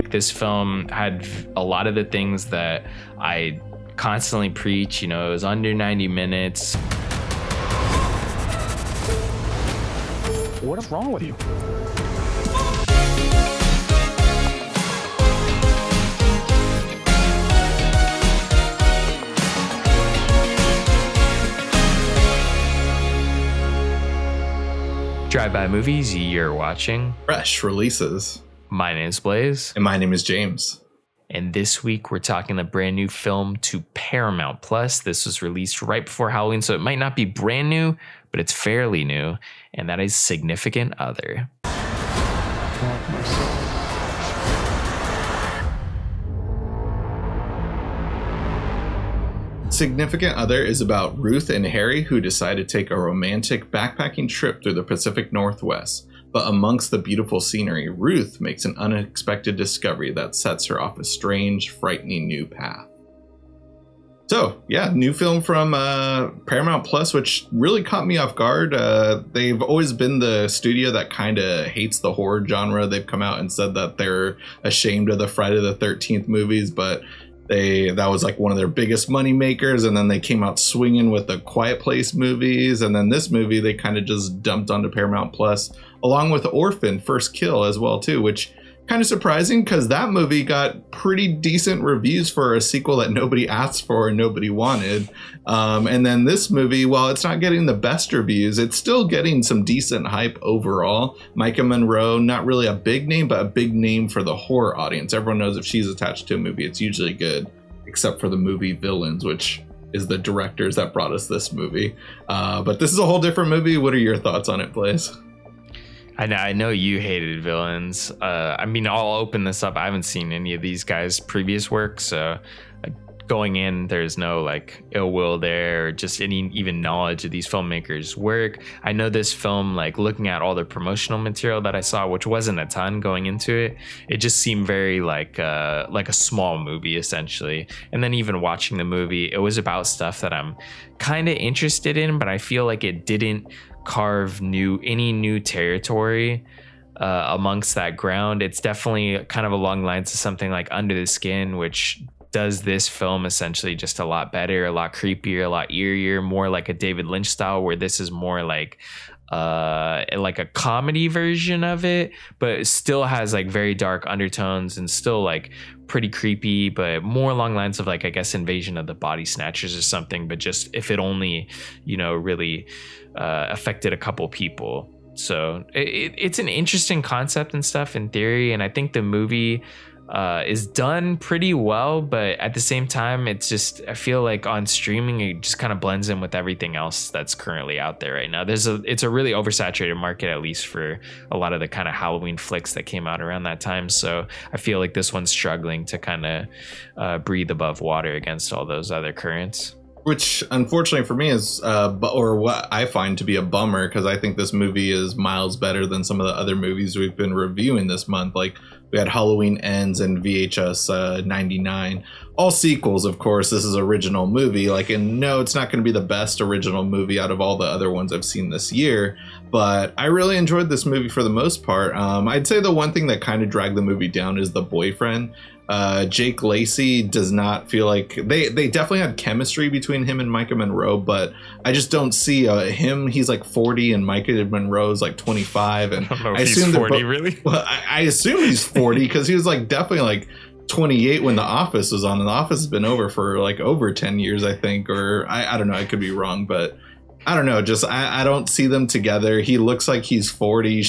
Like, this film had a lot of the things that I constantly preach. You know, it was under 90 minutes. What is wrong with you? Drive-by movies, you're watching fresh releases. My name is Blaze. And my name is James. And this week we're talking a brand new film to Paramount Plus. This was released right before Halloween, so it might not be brand new, but it's fairly new. And that is Significant Other. Significant Other is about Ruth and Harry, who decide to take a romantic backpacking trip through the Pacific Northwest. But amongst the beautiful scenery, Ruth makes an unexpected discovery that sets her off a strange, frightening new path. So, yeah, new film from Paramount Plus, which really caught me off guard. They've always been the studio that kind of hates the horror genre. They've come out and said that they're ashamed of the Friday the 13th movies, but that was like one of their biggest money makers, and then they came out swinging with the Quiet Place movies, and then this movie they kind of just dumped onto Paramount Plus, along with Orphan First Kill as well too, which kind of surprising because that movie got pretty decent reviews for a sequel that nobody asked for and nobody wanted. And then this movie, while it's not getting the best reviews, it's still getting some decent hype overall. Micah Monroe, not really a big name, but a big name for the horror audience. Everyone knows if she's attached to a movie, it's usually good, except for the movie Villains, which is the directors that brought us this movie. But this is a whole different movie. What are your thoughts on it, Blaze? I know you hated Villains. I mean, I'll open this up. I haven't seen any of these guys' previous work, so going in, there's no like ill will there or just any even knowledge of these filmmakers' work. I know this film, like looking at all the promotional material that I saw, which wasn't a ton going into it, it just seemed very like a small movie essentially. And then even watching the movie, it was about stuff that I'm kind of interested in, but I feel like it didn't carve any new territory amongst that ground. It's definitely kind of along lines of something like Under the Skin, which does this film essentially just a lot better, a lot creepier, a lot eerier, more like a David Lynch style, where this is more like a comedy version of it, but it still has like very dark undertones and still like pretty creepy, but more along lines of like, I guess, Invasion of the Body Snatchers or something, but just if it only, really affected a couple people. So it's an interesting concept and stuff in theory, and I think the movie is done pretty well, but at the same time, it's just, I feel like on streaming it just kind of blends in with everything else that's currently out there right now. It's a really oversaturated market, at least for a lot of the kind of Halloween flicks that came out around that time. So I feel like this one's struggling to kind of breathe above water against all those other currents. Which, unfortunately for me, is or what I find to be a bummer, because I think this movie is miles better than some of the other movies we've been reviewing this month. Like, we had Halloween Ends and VHS 99. All sequels, of course. This is original movie. Like, and no, it's not going to be the best original movie out of all the other ones I've seen this year. But I really enjoyed this movie for the most part. I'd say the one thing that kind of dragged the movie down is the boyfriend. Jake Lacey does not feel like they definitely had chemistry between him and Micah Monroe, but I just don't see him. He's like 40 and Micah Monroe's like 25, and I don't know if he's 40 really. Well, I assume he's 40 because he was like definitely like 28 when The Office was on, and The Office has been over for like over 10 years, I think, or I don't know, I could be wrong, but I don't know, just I don't see them together. He looks like he's 40.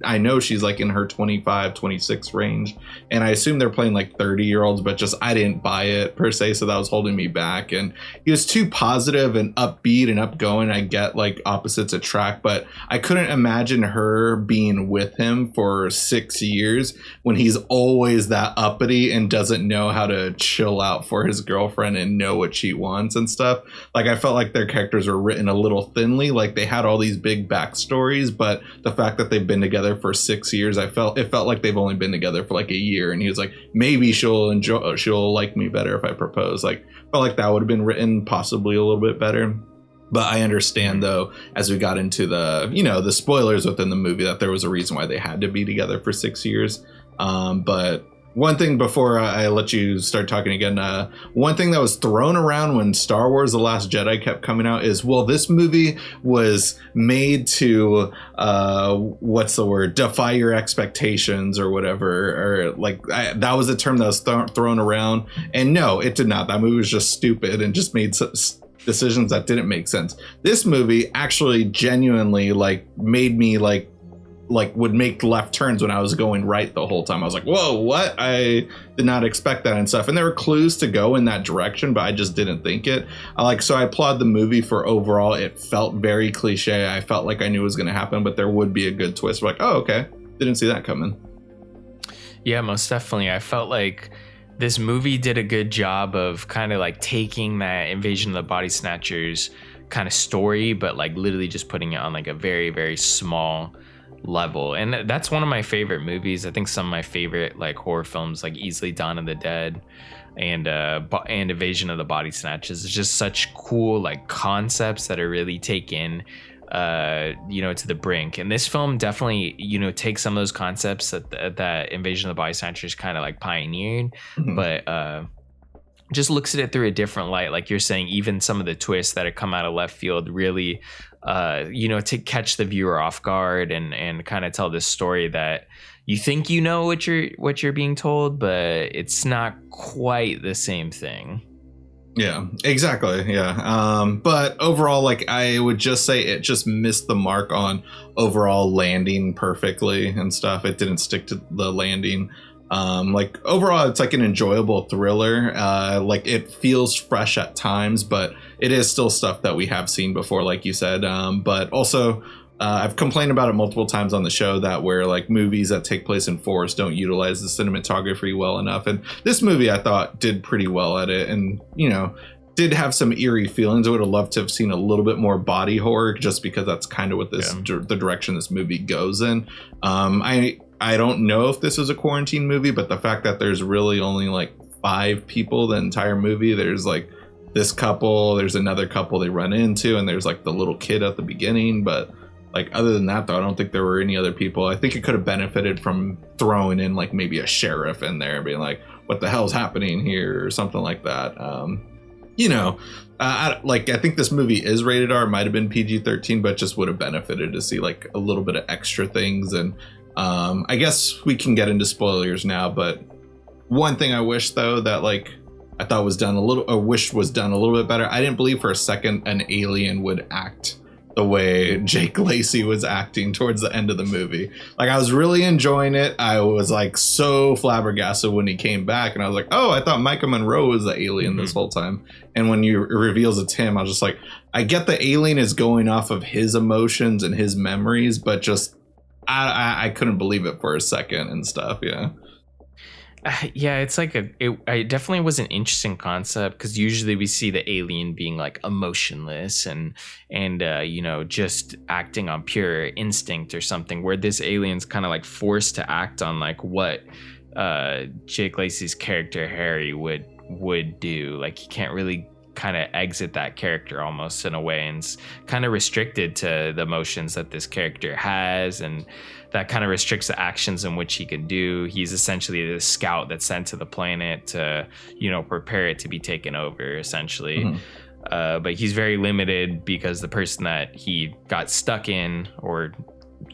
I know she's like in her 25, 26 range. And I assume they're playing like 30-year-olds, but just I didn't buy it per se, so that was holding me back. And he was too positive and upbeat and upgoing. I get like opposites attract, but I couldn't imagine her being with him for 6 years when he's always that uppity and doesn't know how to chill out for his girlfriend and know what she wants and stuff. Like, I felt like their characters were written a little thinly. Like, they had all these big backstories, but the fact that they've been together for 6 years, it felt like they've only been together for like a year. And he was like, maybe she'll like me better if I propose. Like, felt like that would have been written possibly a little bit better. But I understand, though, as we got into the spoilers within the movie, that there was a reason why they had to be together for 6 years. But One thing before I let you start talking again, one thing that was thrown around when Star Wars The Last Jedi kept coming out is, well, this movie was made to, what's the word, defy your expectations or whatever, or like that was a term that was thrown around. And no, it did not. That movie was just stupid and just made decisions that didn't make sense. This movie actually genuinely like made me like would make left turns when I was going right the whole time. I was like, whoa, what? I did not expect that and stuff. And there were clues to go in that direction, but I just didn't think it. So I applaud the movie for overall. It felt very cliche. I felt like I knew it was going to happen, but there would be a good twist. We're like, oh, okay. Didn't see that coming. Yeah, most definitely. I felt like this movie did a good job of kind of like taking that Invasion of the Body Snatchers kind of story, but like literally just putting it on like a very, very small level. And that's one of my favorite movies. I think some of my favorite like horror films, like easily Dawn of the Dead and Invasion of the Body Snatchers, is just such cool like concepts that are really taken to the brink. And this film definitely takes some of those concepts that Invasion of the Body Snatchers kind of like pioneered, but just looks at it through a different light. Like you're saying, even some of the twists that have come out of left field really to catch the viewer off guard and kind of tell this story that you think what you're being told, but it's not quite the same thing. Yeah, exactly. Yeah. But overall, like I would just say it just missed the mark on overall landing perfectly and stuff. It didn't stick to the landing. Like overall, it's like an enjoyable thriller. Like it feels fresh at times, but it is still stuff that we have seen before, like you said. But also, I've complained about it multiple times on the show that where like movies that take place in forests don't utilize the cinematography well enough. And this movie, I thought, did pretty well at it, and did have some eerie feelings. I would have loved to have seen a little bit more body horror, just because that's kind of what the direction this movie goes in. I don't know if this is a quarantine movie, but the fact that there's really only like 5 people the entire movie, there's like this couple, there's another couple they run into, and there's like the little kid at the beginning. But like other than that, though, I don't think there were any other people. I think it could have benefited from throwing in like maybe a sheriff in there, being like, what the hell's happening here, or something like that. I think this movie is rated R. It might have been PG-13, but just would have benefited to see like a little bit of extra things. And I guess we can get into spoilers now, but one thing I wish, though, that like I thought was done a little bit better. I didn't believe for a second an alien would act the way Jake Lacey was acting towards the end of the movie. Like I was really enjoying it. I was like so flabbergasted when he came back, and I was like, oh, I thought Micah Monroe was the alien this whole time. And when it reveals it's him, I was just like, I get the alien is going off of his emotions and his memories, but just I couldn't believe it for a second and stuff. Yeah. Yeah, it's like it definitely was an interesting concept, because usually we see the alien being like emotionless and just acting on pure instinct or something, where this alien's kind of like forced to act on like what Jake Lacey's character Harry would do. Like he can't really kind of exit that character almost in a way, and it's kind of restricted to the emotions that this character has, and that kind of restricts the actions in which he can do. He's essentially the scout that's sent to the planet to prepare it to be taken over, essentially. But he's very limited because the person that he got stuck in, or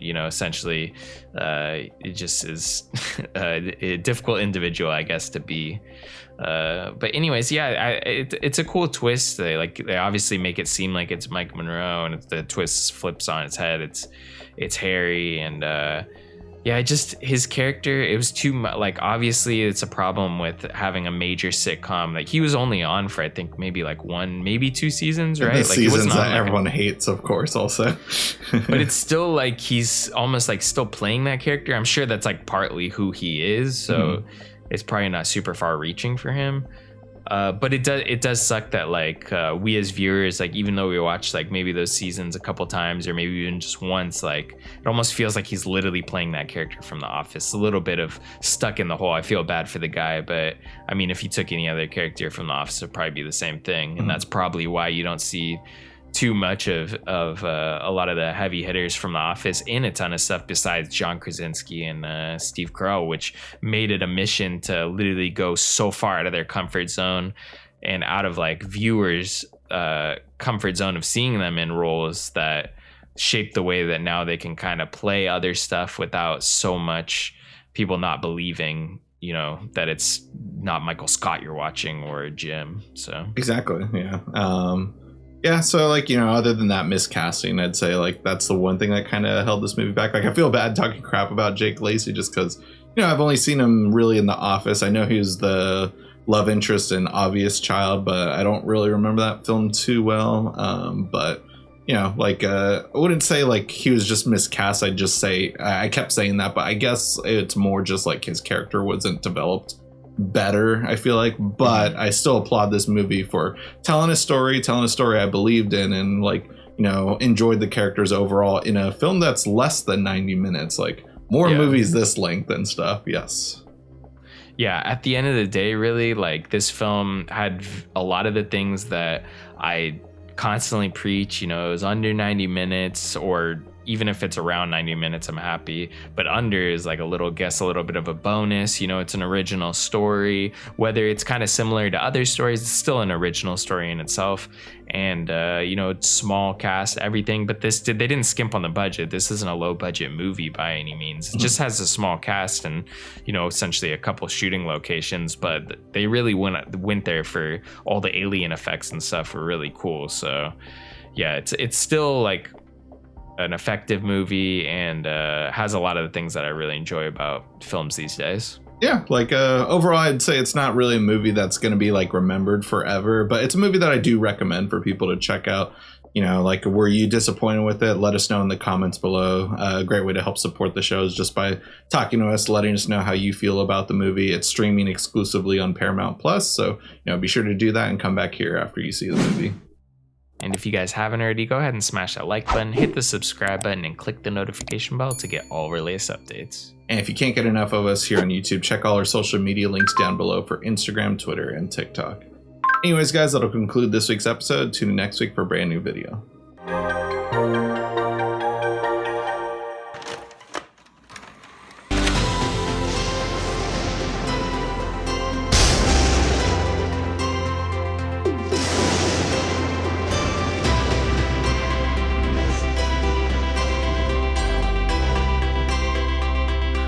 essentially it just is a difficult individual, I guess, to be. But anyways, yeah, it's a cool twist. They obviously make it seem like it's Mike Monroe, and the twist flips on its head. It's Harry, and his character, it was too much. Like obviously it's a problem with having a major sitcom. Like he was only on for I think maybe like 1, maybe 2 seasons, right? The like seasons it was that everyone hates, of course, also. But it's still like he's almost like still playing that character. I'm sure that's like partly who he is, so it's probably not super far reaching for him. But it does suck that like we as viewers, like even though we watch like maybe those seasons a couple times or maybe even just once, like it almost feels like he's literally playing that character from The Office. A little bit of stuck in the hole. I feel bad for the guy, but I mean, if he took any other character from The Office, it'd probably be the same thing. And that's probably why you don't see too much of a lot of the heavy hitters from The Office in a ton of stuff besides John Krasinski and Steve Carell, which made it a mission to literally go so far out of their comfort zone and out of like viewers' comfort zone of seeing them in roles that shape the way that now they can kind of play other stuff without so much people not believing, you know, that it's not Michael Scott you're watching or Jim. So exactly, yeah. Yeah, so like, you know, other than that miscasting, I'd say like that's the one thing that kind of held this movie back. Like I feel bad talking crap about Jake Lacy just because, you know, I've only seen him really in The Office. I know he was the love interest in Obvious Child, but I don't really remember that film too well. But you know, like I wouldn't say like he was just miscast. I'd just say I kept saying that, but I guess it's more just like his character wasn't developed better, I feel like. But I still applaud this movie for telling a story I believed in, and like, you know, enjoyed the characters overall in a film that's less than 90 minutes. Like more movies this length and stuff. Yes. Yeah, at the end of the day, really, like this film had a lot of the things that I constantly preach. You know, it was under 90 minutes, or even if it's around 90 minutes, I'm happy. But under is like a little bit of a bonus. You know, it's an original story. Whether it's kind of similar to other stories, it's still an original story in itself. And, you know, it's small cast, everything. But they didn't skimp on the budget. This isn't a low budget movie by any means. It just has a small cast and, you know, essentially a couple shooting locations. But they really went there for all the alien effects and stuff were really cool. So, yeah, it's still like an effective movie and has a lot of the things that I really enjoy about films these days. Yeah, like overall, I'd say it's not really a movie that's going to be like remembered forever, but it's a movie that I do recommend for people to check out. You know, like, were you disappointed with it? Let us know in the comments below. A great way to help support the show is just by talking to us, letting us know how you feel about the movie. It's streaming exclusively on Paramount Plus, so, you know, be sure to do that and come back here after you see the movie. And if you guys haven't already, go ahead and smash that like button, hit the subscribe button, and click the notification bell to get all our latest updates. And if you can't get enough of us here on YouTube, check all our social media links down below for Instagram, Twitter, and TikTok. Anyways, guys, that'll conclude this week's episode. Tune in next week for a brand new video.